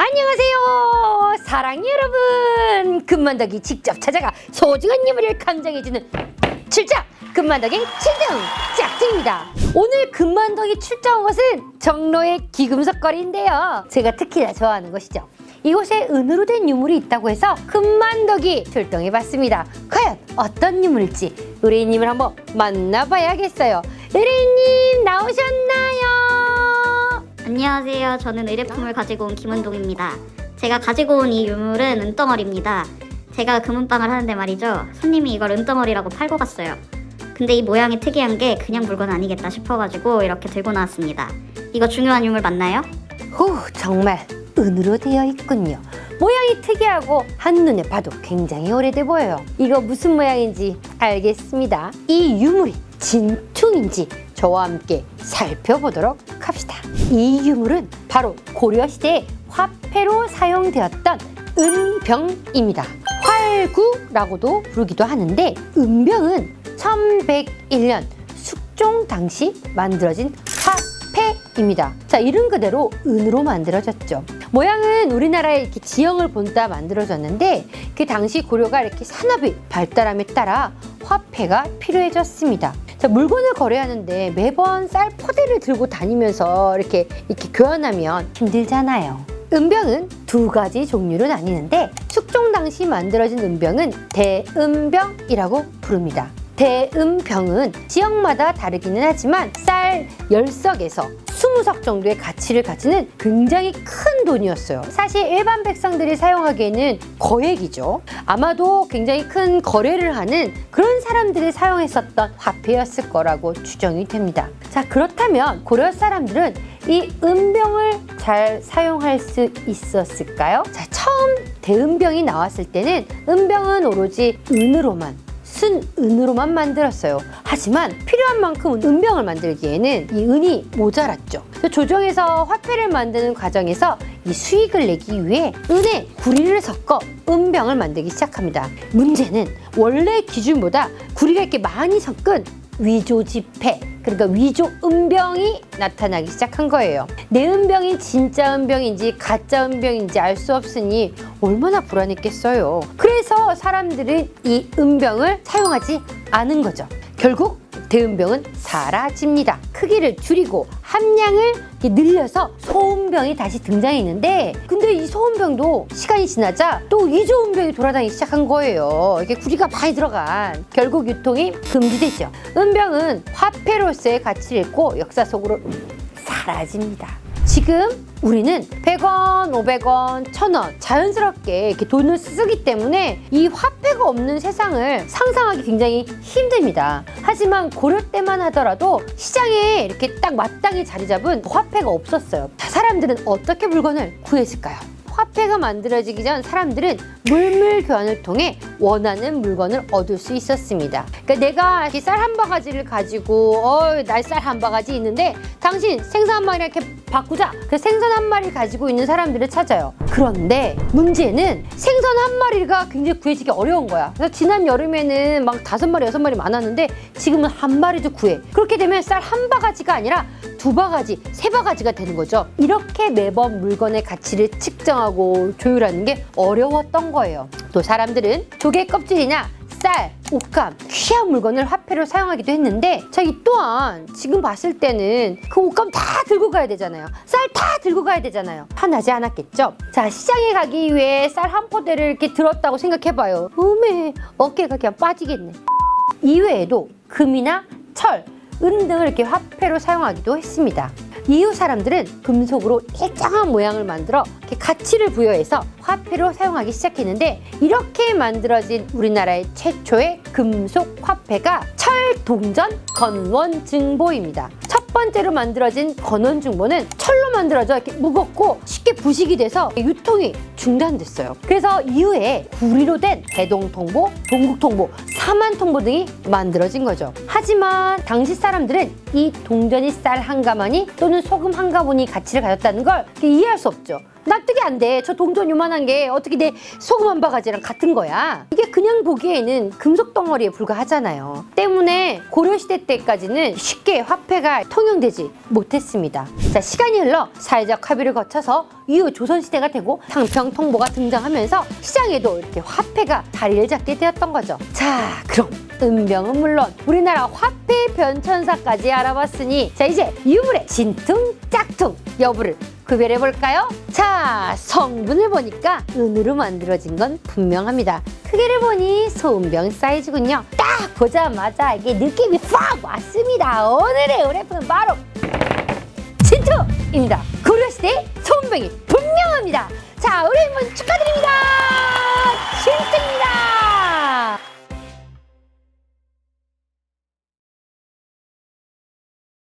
안녕하세요 사랑해 여러분. 금만덕이 직접 찾아가 소중한 인물을 감정해주는 출장 금만덕의 출동 짝퉁입니다. 오늘 금만덕이 출정한 곳은 정로의 귀금속거리인데요, 제가 특히나 좋아하는 곳이죠. 이곳에 은으로 된 유물이 있다고 해서 금만덕이 출동해봤습니다. 과연 어떤 유물일지 의뢰인님을 한번 만나봐야겠어요. 의뢰인님 나오셨나요? 안녕하세요. 저는 의뢰품을 가지고 온 김은동입니다. 제가 가지고 온 이 유물은 은덩어리입니다. 제가 금은방을 하는데 말이죠, 손님이 이걸 은덩어리라고 팔고 갔어요. 근데 이 모양이 특이한 게 그냥 물건 아니겠다 싶어가지고 이렇게 들고 나왔습니다. 이거 중요한 유물 맞나요? 정말 은으로 되어 있군요. 모양이 특이하고 한눈에 봐도 굉장히 오래돼 보여요. 이거 무슨 모양인지 알겠습니다. 이 유물이 진퉁인지 저와 함께 살펴보도록 합시다. 이 유물은 바로 고려시대의 화폐로 사용되었던 은병입니다. 활구라고도 부르기도 하는데, 은병은 1101년 숙종 당시 만들어진 화폐입니다. 자, 이름 그대로 은으로 만들어졌죠. 모양은 우리나라의 이렇게 지형을 본따 만들어졌는데, 그 당시 고려가 이렇게 산업이 발달함에 따라 화폐가 필요해졌습니다. 자, 물건을 거래하는데 매번 쌀 포대를 들고 다니면서 이렇게 교환하면 힘들잖아요. 은병은 두 가지 종류로 나뉘는데, 숙종 당시 만들어진 은병은 대은병이라고 부릅니다. 대은병은 지역마다 다르기는 하지만 쌀 10석에서 20석 정도의 가치를 가지는 굉장히 큰 돈이었어요. 사실 일반 백성들이 사용하기에는 거액이죠. 아마도 굉장히 큰 거래를 하는 그런 사람들이 사용했었던 화폐였을 거라고 추정이 됩니다. 자, 그렇다면 고려 사람들은 이 은병을 잘 사용할 수 있었을까요? 자, 처음 대은병이 나왔을 때는 은병은 오로지 은으로만, 순은으로만 만들었어요. 하지만 필요한 만큼 은병을 만들기에는 이 은이 모자랐죠. 조정에서 화폐를 만드는 과정에서 이 수익을 내기 위해 은에 구리를 섞어 은병을 만들기 시작합니다. 문제는 원래 기준보다 구리가 이렇게 많이 섞은 위조지폐, 그러니까 위조 은병이 나타나기 시작한 거예요. 내 은병이 진짜 은병인지 가짜 은병인지 알 수 없으니 얼마나 불안했겠어요. 그래서 사람들은 이 은병을 사용하지 않은 거죠. 결국 대은병은 사라집니다. 크기를 줄이고 함량을 늘려서 소은병이 다시 등장했는데, 근데 이 소은병도 시간이 지나자 또 위조 은병이 돌아다니기 시작한 거예요. 이게 구리가 많이 들어간. 결국 유통이 금지되죠. 은병은 화폐로서의 가치를 잃고 역사 속으로 사라집니다. 지금 우리는 100원, 500원, 1000원 자연스럽게 이렇게 돈을 쓰기 때문에 이 화폐가 없는 세상을 상상하기 굉장히 힘듭니다. 하지만 고려 때만 하더라도 시장에 이렇게 딱 마땅히 자리 잡은 화폐가 없었어요. 자, 사람들은 어떻게 물건을 구했을까요? 화폐가 만들어지기 전 사람들은 물물 교환을 통해 원하는 물건을 얻을 수 있었습니다. 그러니까 내가 쌀 한 바가지를 가지고 날 쌀 한 바가지 있는데 당신 생선 한 마리 이렇게 바꾸자. 그래서 생선 한 마리 가지고 있는 사람들을 찾아요. 그런데 문제는 생선 한 마리가 굉장히 구해지기 어려운 거야. 그래서 지난 여름에는 막 5마리, 6마리 많았는데 지금은 한 마리도 구해. 그렇게 되면 쌀 한 바가지가 아니라 2바가지, 3바가지가 되는 거죠. 이렇게 매번 물건의 가치를 측정하고 조율하는 게 어려웠던 거예요. 또 사람들은 조개 껍질이나 쌀, 옷감, 귀한 물건을 화폐로 사용하기도 했는데, 자, 이 또한 지금 봤을 때는 그 옷감 다 들고 가야 되잖아요. 쌀 다 들고 가야 되잖아요. 편하지 않았겠죠? 자, 시장에 가기 위해 쌀 한 포대를 이렇게 들었다고 생각해봐요. 어메, 어깨가 그냥 빠지겠네. 이외에도 금이나 철, 은 등을 이렇게 화폐로 사용하기도 했습니다. 이후 사람들은 금속으로 일정한 모양을 만들어 이렇게 가치를 부여해서 화폐로 사용하기 시작했는데, 이렇게 만들어진 우리나라의 최초의 금속 화폐가 철동전 건원증보입니다. 첫 번째로 만들어진 건원증보는 철로 만들어져 이렇게 무겁고 쉽게 부식이 돼서 유통이 중단됐어요. 그래서 이후에 구리로 된 대동통보, 동국통보, 사만통보 등이 만들어진 거죠. 하지만 당시 사람들은 이 동전이 쌀 한 가마니 또는 소금 한 가문이 가치를 가졌다는 걸 이해할 수 없죠. 납득이 안 돼. 저 동전 요만한 게 어떻게 내 소금 한 바가지랑 같은 거야. 이게 그냥 보기에는 금속 덩어리에 불과하잖아요. 때문에 고려시대 때까지는 쉽게 화폐가 통용되지 못했습니다. 자, 시간이 흘러 사회적 합의를 거쳐서 이후 조선시대가 되고 상평통보가 등장하면서 시장에도 이렇게 화폐가 자리를 잡게 되었던 거죠. 자, 그럼 은병은 물론 우리나라 화폐 변천사까지 알아봤으니 자, 이제 유물의 진퉁, 짝퉁 여부를 구별해 볼까요? 자, 성분을 보니까 은으로 만들어진 건 분명합니다. 크기를 보니 소은병 사이즈군요. 딱 보자마자 이게 느낌이 팍 왔습니다. 오늘의 의뢰품은 바로 진퉁입니다. 고려시대 소은병이 분명합니다. 자, 의뢰인분 축하드립니다. 진퉁입니다.